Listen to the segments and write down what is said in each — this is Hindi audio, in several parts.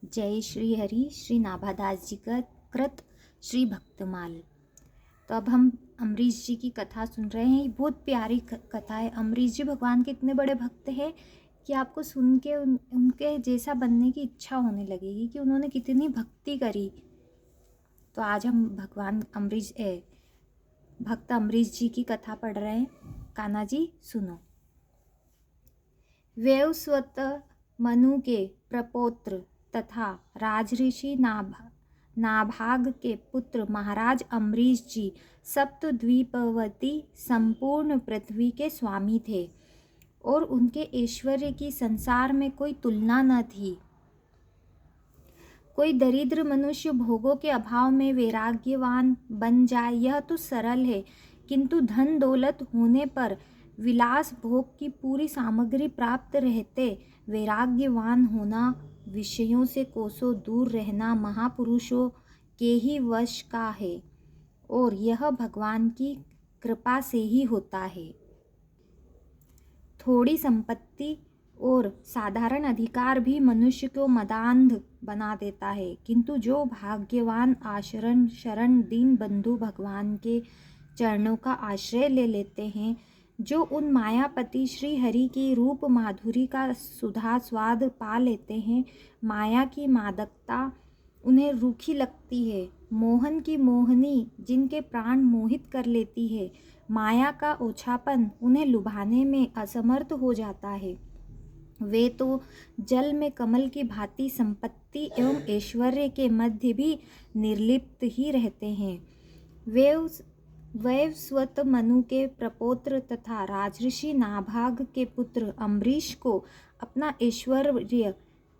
जय श्री हरि श्री नाभादास जी का कृत श्री भक्तमाल। तो अब हम अम्बरीश जी की कथा सुन रहे हैं। ये बहुत प्यारी कथा है। अम्बरीश जी भगवान के इतने बड़े भक्त हैं कि आपको सुन के उनके जैसा बनने की इच्छा होने लगेगी कि उन्होंने कितनी भक्ति करी। तो आज हम भक्त अम्बरीश जी की कथा पढ़ रहे हैं। कान्हा जी सुनो। वैवस्वत मनु के प्रपौत्र तथा राजऋषि नाभाग के पुत्र महाराज अम्बरीश जी सप्तद्वीपवती संपूर्ण पृथ्वी के स्वामी थे और उनके ऐश्वर्य की संसार में कोई तुलना न थी। कोई दरिद्र मनुष्य भोगों के अभाव में वैराग्यवान बन जाए यह तो सरल है, किंतु धन दौलत होने पर विलास भोग की पूरी सामग्री प्राप्त रहते वैराग्यवान होना, विषयों से कोसों दूर रहना महापुरुषों के ही वश का है और यह भगवान की कृपा से ही होता है। थोड़ी संपत्ति और साधारण अधिकार भी मनुष्य को मदांध बना देता है, किंतु जो भाग्यवान आशरण शरण दीन बंधु भगवान के चरणों का आश्रय ले लेते हैं, जो उन मायापति श्री हरि की रूप माधुरी का सुधा स्वाद पा लेते हैं, माया की मादकता उन्हें रूखी लगती है, मोहन की मोहनी जिनके प्राण मोहित कर लेती है, माया का ओछापन उन्हें लुभाने में असमर्थ हो जाता है, वे तो जल में कमल की भांति संपत्ति एवं ऐश्वर्य के मध्य भी निर्लिप्त ही रहते हैं। वैवस्वत मनु के प्रपौत्र तथा राजऋषि नाभाग के पुत्र अम्बरीश को अपना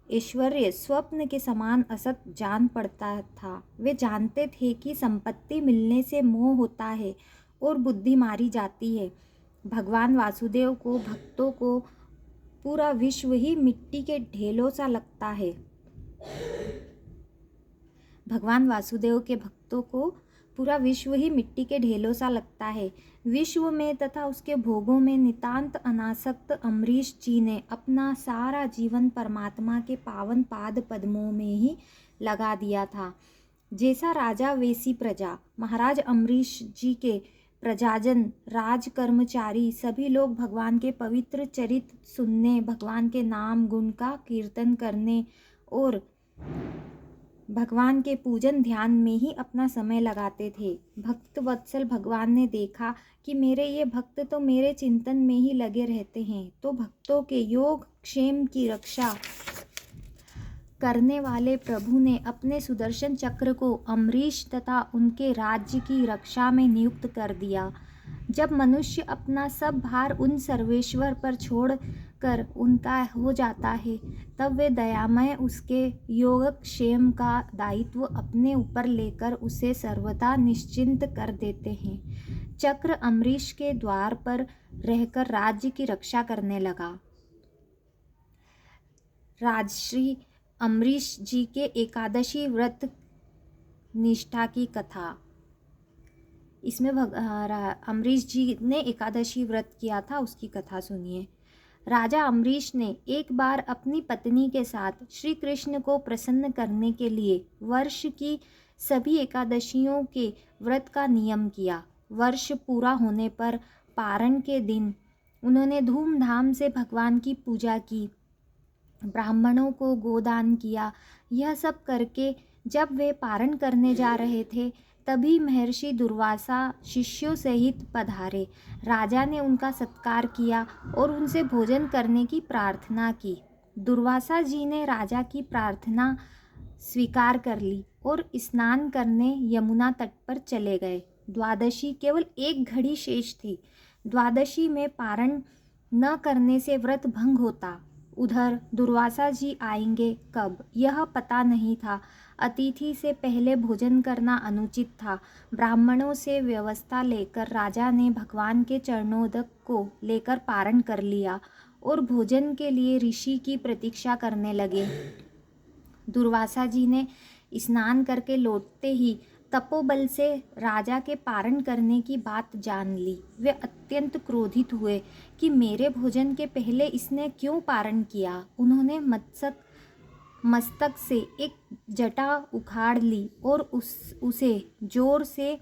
ऐश्वर्य स्वप्न के समान असत जान पड़ता था। वे जानते थे कि संपत्ति मिलने से मोह होता है और बुद्धि मारी जाती है। भगवान वासुदेव को भक्तों को पूरा विश्व ही मिट्टी के ढेलों सा लगता है। भगवान वासुदेव के भक्तों को पूरा विश्व ही मिट्टी के ढेलों सा लगता है। विश्व में तथा उसके भोगों में नितांत अनासक्त अम्बरीश जी ने अपना सारा जीवन परमात्मा के पावन पाद पद्मों में ही लगा दिया था। जैसा राजा वैसी प्रजा। महाराज अम्बरीश जी के प्रजाजन, राज कर्मचारी सभी लोग भगवान के पवित्र चरित्र सुनने, भगवान के नाम गुण का कीर्तन करने और भगवान के पूजन ध्यान में ही अपना समय लगाते थे। भक्त वत्सल भगवान ने देखा कि मेरे ये भक्त तो मेरे चिंतन में ही लगे रहते हैं, तो भक्तों के योग क्षेम की रक्षा करने वाले प्रभु ने अपने सुदर्शन चक्र को अम्बरीश तथा उनके राज्य की रक्षा में नियुक्त कर दिया। जब मनुष्य अपना सब भार उन सर्वेश्वर पर छोड़ कर उनका हो जाता है, तब वे दयामय उसके योगक्षेम का दायित्व अपने ऊपर लेकर उसे सर्वथा निश्चिंत कर देते हैं। चक्र अम्बरीश के द्वार पर रहकर राज्य की रक्षा करने लगा। राजश्री अम्बरीश जी के एकादशी व्रत निष्ठा की कथा। इसमें अम्बरीश जी ने एकादशी व्रत किया था, उसकी कथा सुनिए। राजा अम्बरीश ने एक बार अपनी पत्नी के साथ श्री कृष्ण को प्रसन्न करने के लिए वर्ष की सभी एकादशियों के व्रत का नियम किया। वर्ष पूरा होने पर पारण के दिन उन्होंने धूमधाम से भगवान की पूजा की, ब्राह्मणों को गोदान किया। यह सब करके जब वे पारण करने जा रहे थे, तभी महर्षि दुर्वासा शिष्यों सहित पधारे। राजा ने उनका सत्कार किया और उनसे भोजन करने की प्रार्थना की। दुर्वासा जी ने राजा की प्रार्थना स्वीकार कर ली और स्नान करने यमुना तट पर चले गए। द्वादशी केवल एक घड़ी शेष थी। द्वादशी में पारण न करने से व्रत भंग होता। उधर दुर्वासा जी आएंगे कब, यह पता नहीं था। अतिथि से पहले भोजन करना अनुचित था। ब्राह्मणों से व्यवस्था लेकर राजा ने भगवान के चरणोदक को लेकर पारण कर लिया और भोजन के लिए ऋषि की प्रतीक्षा करने लगे। दुर्वासा जी ने स्नान करके लौटते ही तपोबल से राजा के पारण करने की बात जान ली। वे अत्यंत क्रोधित हुए कि मेरे भोजन के पहले इसने क्यों पारण किया। उन्होंने मत्सक मस्तक से एक जटा उखाड़ ली और उसे जोर से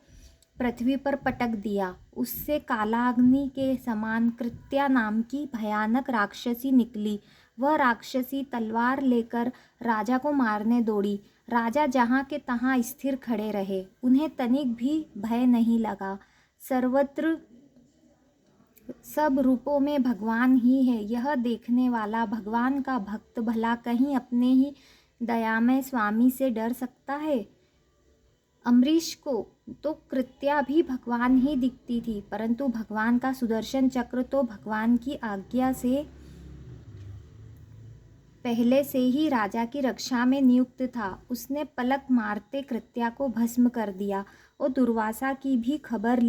पृथ्वी पर पटक दिया। उससे कालाग्नि के समान कृत्या नाम की भयानक राक्षसी निकली। वह राक्षसी तलवार लेकर राजा को मारने दौड़ी। राजा जहाँ के तहाँ स्थिर खड़े रहे, उन्हें तनिक भी भय नहीं लगा। सर्वत्र सब रूपों में भगवान ही है, यह देखने वाला भगवान का भक्त भला कहीं अपने ही दयामय स्वामी से डर सकता है। अम्बरीश को तो कृत्या भी भगवान ही दिखती थी, परंतु भगवान का सुदर्शन चक्र तो भगवान की आज्ञा से पहले से ही राजा की रक्षा में नियुक्त था। उसने पलक मारते कृत्या को भस्म कर दिया और दुर्वासा की भी खबर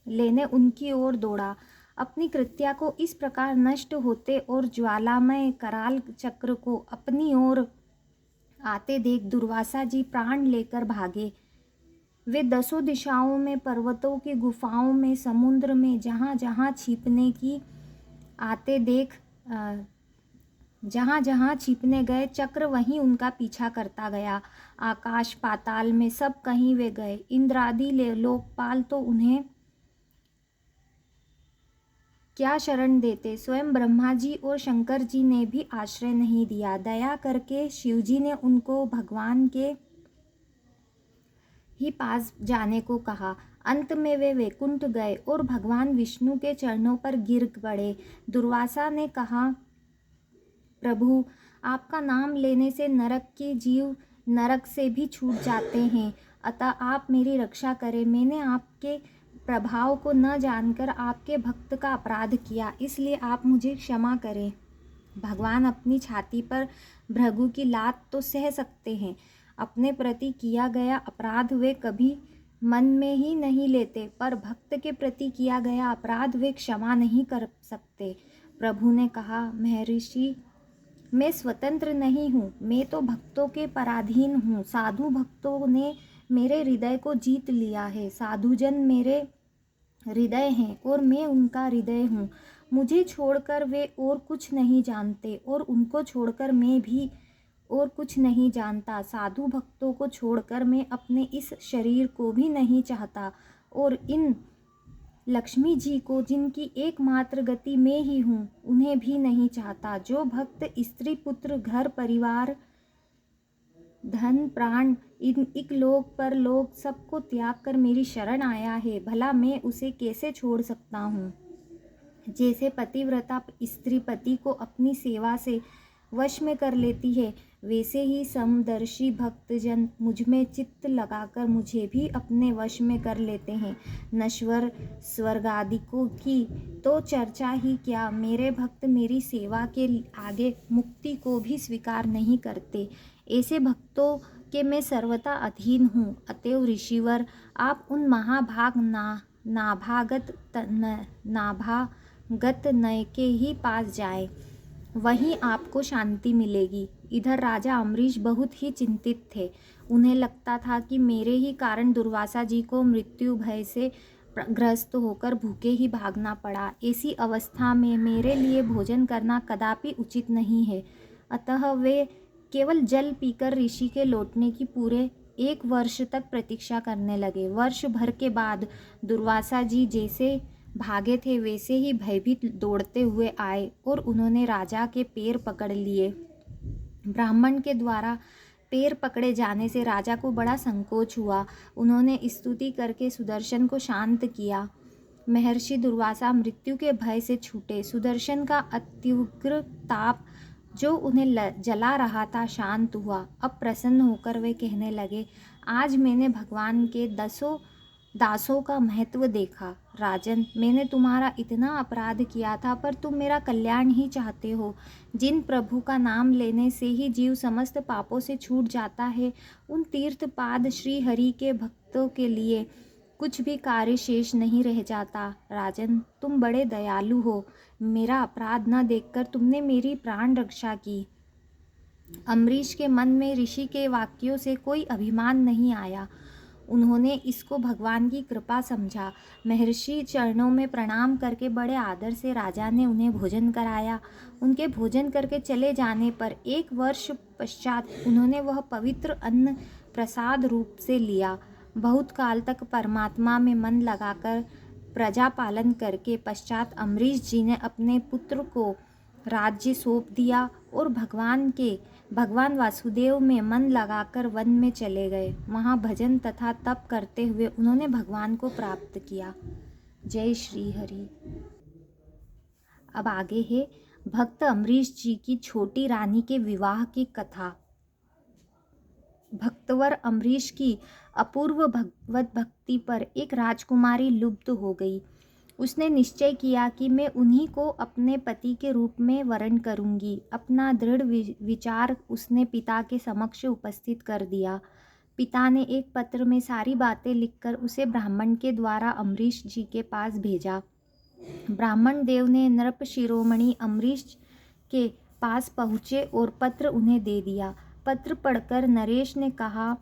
लेने उनकी ओर दौड़ा। अपनी कृत्या को इस प्रकार नष्ट होते और ज्वालामय कराल चक्र को अपनी ओर आते देख दुर्वासा जी प्राण लेकर भागे। वे 10 दिशाओं में, पर्वतों की गुफाओं में, समुद्र में, जहाँ जहाँ छिपने गए चक्र वहीं उनका पीछा करता गया। आकाश पाताल में सब कहीं वे गए। इंद्रादि लोकपाल तो उन्हें क्या शरण देते, स्वयं ब्रह्मा जी और शंकर जी ने भी आश्रय नहीं दिया। दया करके शिवजी ने उनको भगवान के ही पास जाने को कहा। अंत में वे वैकुंठ गए और भगवान विष्णु के चरणों पर गिर पड़े। दुर्वासा ने कहा, प्रभु, आपका नाम लेने से नरक के जीव नरक से भी छूट जाते हैं, अतः आप मेरी रक्षा करें। मैंने आपके प्रभाव को न जानकर आपके भक्त का अपराध किया, इसलिए आप मुझे क्षमा करें। भगवान अपनी छाती पर भृगु की लात तो सह सकते हैं, अपने प्रति किया गया अपराध वे कभी मन में ही नहीं लेते, पर भक्त के प्रति किया गया अपराध वे क्षमा नहीं कर सकते। प्रभु ने कहा, महर्षि, मैं स्वतंत्र नहीं हूँ, मैं तो भक्तों के पराधीन हूँ। साधु भक्तों ने मेरे हृदय को जीत लिया है। साधुजन मेरे हृदय हैं और मैं उनका हृदय हूँ। मुझे छोड़कर वे और कुछ नहीं जानते और उनको छोड़कर मैं भी और कुछ नहीं जानता। साधु भक्तों को छोड़कर मैं अपने इस शरीर को भी नहीं चाहता और इन लक्ष्मी जी को, जिनकी एकमात्र गति मैं ही हूँ, उन्हें भी नहीं चाहता। जो भक्त स्त्री पुत्र घर परिवार धन प्राण इन इकलोक पर लोग सबको त्याग कर मेरी शरण आया है, भला मैं उसे कैसे छोड़ सकता हूँ। जैसे पतिव्रता स्त्री पति को अपनी सेवा से वश में कर लेती है, वैसे ही समदर्शी भक्तजन मुझ में चित्त लगाकर मुझे भी अपने वश में कर लेते हैं। नश्वर स्वर्गादिकों की तो चर्चा ही क्या, मेरे भक्त मेरी सेवा के आगे मुक्ति को भी स्वीकार नहीं करते। ऐसे भक्तों के मैं सर्वथा अधीन हूँ। अतएव ऋषिवर, आप उन महाभाग नाभागत नय के ही पास जाएं, वहीं आपको शांति मिलेगी। इधर राजा अम्बरीश बहुत ही चिंतित थे। उन्हें लगता था कि मेरे ही कारण दुर्वासा जी को मृत्यु भय से ग्रस्त होकर भूखे ही भागना पड़ा। ऐसी अवस्था में मेरे लिए भोजन करना कदापि उचित नहीं है। अतः वे केवल जल पीकर ऋषि के लौटने की पूरे 1 वर्ष तक प्रतीक्षा करने लगे। वर्ष भर के बाद दुर्वासा जी जैसे भागे थे वैसे ही भयभीत दौड़ते हुए आए और उन्होंने राजा के पैर पकड़ लिए। ब्राह्मण के द्वारा पैर पकड़े जाने से राजा को बड़ा संकोच हुआ। उन्होंने स्तुति करके सुदर्शन को शांत किया। महर्षि दुर्वासा मृत्यु के भय से छूटे। सुदर्शन का अत्युग्र ताप जो उन्हें जला रहा था शांत हुआ। अब प्रसन्न होकर वे कहने लगे, आज मैंने भगवान के 10 दासों का महत्व देखा। राजन, मैंने तुम्हारा इतना अपराध किया था, पर तुम मेरा कल्याण ही चाहते हो। जिन प्रभु का नाम लेने से ही जीव समस्त पापों से छूट जाता है, उन तीर्थपाद श्री हरि के भक्तों के लिए कुछ भी कार्य शेष नहीं रह जाता। राजन, तुम बड़े दयालु हो। मेरा अपराध न देखकर तुमने मेरी प्राण रक्षा की। अम्बरीश के मन में ऋषि के वाक्यों से कोई अभिमान नहीं आया। उन्होंने इसको भगवान की कृपा समझा। महर्षि चरणों में प्रणाम करके बड़े आदर से राजा ने उन्हें भोजन कराया। उनके भोजन करके चले जाने पर 1 वर्ष पश्चात उन्होंने वह पवित्र अन्न प्रसाद रूप से लिया। बहुत काल तक परमात्मा में मन लगाकर प्रजा पालन करके पश्चात अम्बरीश जी ने अपने पुत्र को राज्य सौंप दिया और भगवान वासुदेव में मन लगाकर वन में चले गए। वहाँ भजन तथा तप करते हुए उन्होंने भगवान को प्राप्त किया। जय श्री हरि। अब आगे है भक्त अम्बरीश जी की छोटी रानी के विवाह की कथा। भक्तवर अम्बरीश की अपूर्व भगवत भक्ति पर एक राजकुमारी लुब्ध हो गई। उसने निश्चय किया कि मैं उन्हीं को अपने पति के रूप में वरण करूंगी। अपना दृढ़ विचार उसने पिता के समक्ष उपस्थित कर दिया। पिता ने एक पत्र में सारी बातें लिखकर उसे ब्राह्मण के द्वारा अम्बरीश जी के पास भेजा। ब्राह्मण देव ने नृप शिरोमणि अम्बरीश के पास पहुँचे और पत्र उन्हें दे दिया। पत्र पढ़कर नरेश ने कहा,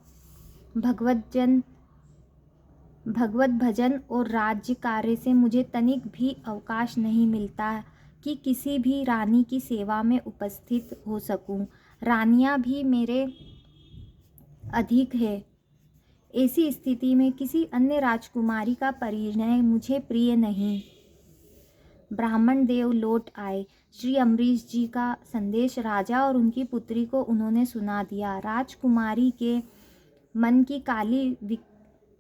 भगवत भजन और राज्य कार्य से मुझे तनिक भी अवकाश नहीं मिलता कि किसी भी रानी की सेवा में उपस्थित हो सकूं। रानियां भी मेरे अधिक है। ऐसी स्थिति में किसी अन्य राजकुमारी का परिणय मुझे प्रिय नहीं। ब्राह्मण देव लौट आए। श्री अम्बरीश जी का संदेश राजा और उनकी पुत्री को उन्होंने सुना दिया। राजकुमारी के मन की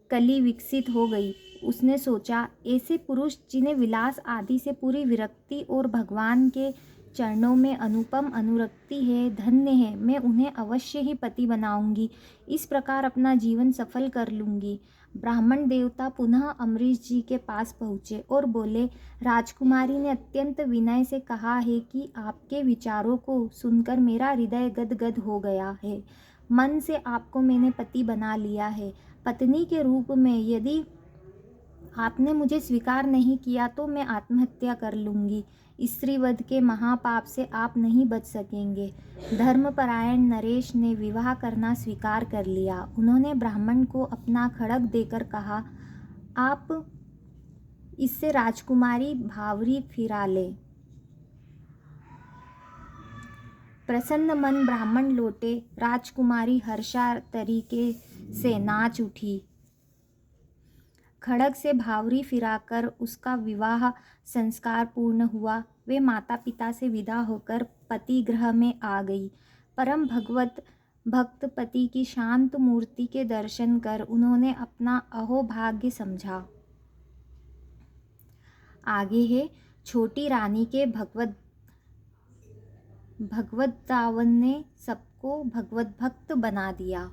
कली विकसित हो गई। उसने सोचा, ऐसे पुरुष जिन्हें विलास आदि से पूरी विरक्ति और भगवान के चरणों में अनुपम अनुरक्ति है, धन्य है। मैं उन्हें अवश्य ही पति बनाऊंगी। इस प्रकार अपना जीवन सफल कर लूंगी। ब्राह्मण देवता पुनः अम्बरीश जी के पास पहुँचे और बोले, राजकुमारी ने अत्यंत विनय से कहा है कि आपके विचारों को सुनकर मेरा हृदय गदगद हो गया है। मन से आपको मैंने पति बना लिया है। पत्नी के रूप में यदि आपने मुझे स्वीकार नहीं किया तो मैं आत्महत्या कर लूँगी। स्त्रीवध के महापाप से आप नहीं बच सकेंगे। धर्मपरायण नरेश ने विवाह करना स्वीकार कर लिया। उन्होंने ब्राह्मण को अपना खड्ग देकर कहा, आप इससे राजकुमारी भावरी फिरा ले। प्रसन्न मन ब्राह्मण लौटे। राजकुमारी हर्षा तरीके से नाच उठी। खड्ग से भावरी फिराकर उसका विवाह संस्कार पूर्ण हुआ। वे माता पिता से विदा होकर पति गृह में आ गई। परम भक्त पति की शांत मूर्ति के दर्शन कर उन्होंने अपना अहोभाग्य समझा। आगे है छोटी रानी के भगवद्दावन ने सबको भगवत भक्त बना दिया।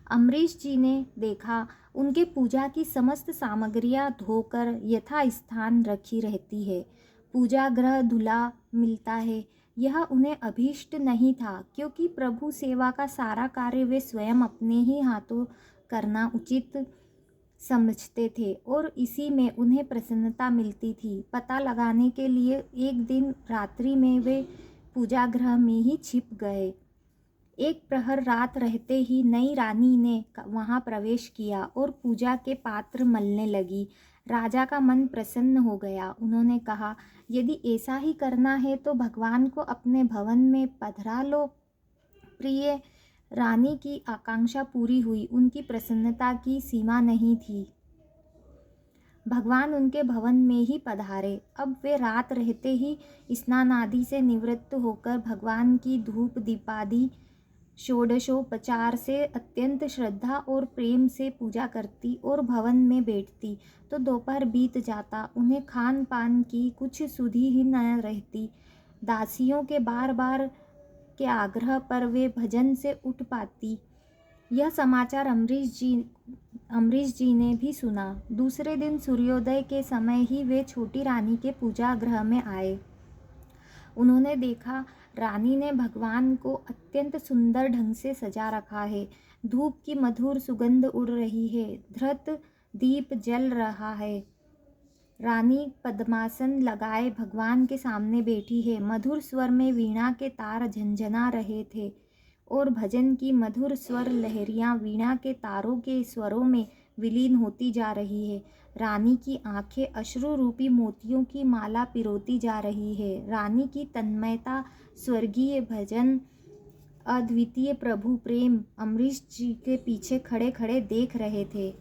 अम्बरीश जी ने देखा, उनके पूजा की समस्त सामग्रियां धोकर यथा स्थान रखी रहती है। पूजा ग्रह धुला मिलता है। यह उन्हें अभीष्ट नहीं था, क्योंकि प्रभु सेवा का सारा कार्य वे स्वयं अपने ही हाथों करना उचित समझते थे और इसी में उन्हें प्रसन्नता मिलती थी। पता लगाने के लिए एक दिन रात्रि में वे पूजा गृह में ही छिप गए। एक प्रहर रात रहते ही नई रानी ने वहां प्रवेश किया और पूजा के पात्र मलने लगी। राजा का मन प्रसन्न हो गया। उन्होंने कहा, यदि ऐसा ही करना है तो भगवान को अपने भवन में पधरा लो। प्रिय रानी की आकांक्षा पूरी हुई। उनकी प्रसन्नता की सीमा नहीं थी। भगवान उनके भवन में ही पधारे। अब वे रात रहते ही स्नान आदि से निवृत्त होकर भगवान की धूप दीपादि षोडशोपचार से अत्यंत श्रद्धा और प्रेम से पूजा करती और भवन में बैठती तो दोपहर बीत जाता। उन्हें खान पान की कुछ सुधि ही न रहती। दासियों के बार बार के आग्रह पर वे भजन से उठ पाती। यह समाचार अम्बरीश जी ने भी सुना। दूसरे दिन सूर्योदय के समय ही वे छोटी रानी के पूजा गृह में आए। उन्होंने देखा, रानी ने भगवान को अत्यंत सुंदर ढंग से सजा रखा है। धूप की मधुर सुगंध उड़ रही है। धृत दीप जल रहा है। रानी पद्मासन लगाए भगवान के सामने बैठी है। मधुर स्वर में वीणा के तार झंझना रहे थे। और भजन की मधुर स्वर लहरियां वीणा के तारों के स्वरों में विलीन होती जा रही है। रानी की आंखें अश्रु रूपी मोतियों की माला पिरोती जा रही है। रानी की तन्मयता, स्वर्गीय भजन, अद्वितीय प्रभु प्रेम अम्बरीश जी के पीछे खड़े खड़े देख रहे थे।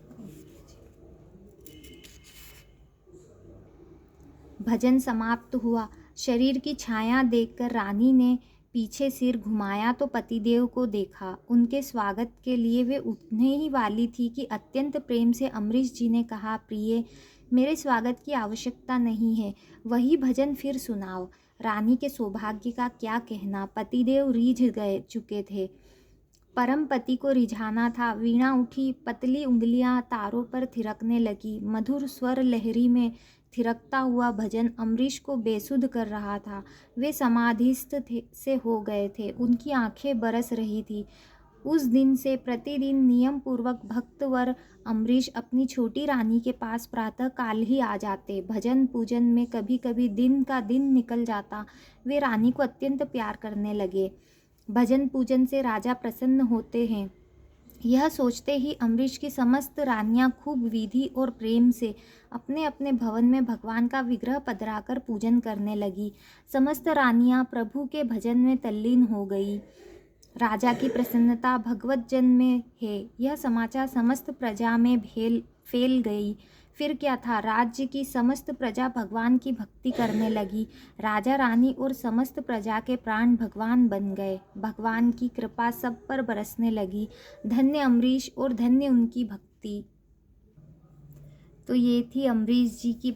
भजन समाप्त हुआ। शरीर की छाया देखकर रानी ने पीछे सिर घुमाया तो पतिदेव को देखा। उनके स्वागत के लिए वे उठने ही वाली थी कि अत्यंत प्रेम से अम्बरीश जी ने कहा, प्रिय, मेरे स्वागत की आवश्यकता नहीं है, वही भजन फिर सुनाओ। रानी के सौभाग्य का क्या कहना, पतिदेव रीझ गए चुके थे। परम पति को रिझाना था। वीणा उठी, पतली उंगलियां तारों पर थिरकने लगी। मधुर स्वर लहरी में थिरकता हुआ भजन अम्बरीश को बेसुध कर रहा था। वे समाधिस्थ से हो गए थे। उनकी आंखें बरस रही थी। उस दिन से प्रतिदिन नियम पूर्वक भक्तवर अम्बरीश अपनी छोटी रानी के पास प्रातः काल ही आ जाते। भजन पूजन में कभी कभी दिन का दिन निकल जाता। वे रानी को अत्यंत प्यार करने लगे। भजन पूजन से राजा प्रसन्न होते हैं, यह सोचते ही अम्बरीश की समस्त रानियां खूब विधि और प्रेम से अपने अपने भवन में भगवान का विग्रह पधराकर पूजन करने लगी। समस्त रानियां प्रभु के भजन में तल्लीन हो गई। राजा की प्रसन्नता भगवत जन में है, यह समाचार समस्त प्रजा में फैल गई। फिर क्या था, राज्य की समस्त प्रजा भगवान की भक्ति करने लगी। राजा रानी और समस्त प्रजा के प्राण भगवान बन गए। भगवान की कृपा सब पर बरसने लगी। धन्य अम्बरीश और धन्य उनकी भक्ति। तो ये थी अम्बरीश जी की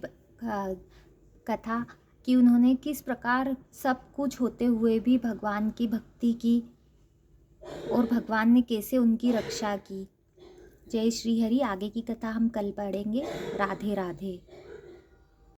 कथा कि उन्होंने किस प्रकार सब कुछ होते हुए भी भगवान की भक्ति की और भगवान ने कैसे उनकी रक्षा की। जय श्री हरि। आगे की कथा हम कल पढ़ेंगे। राधे राधे।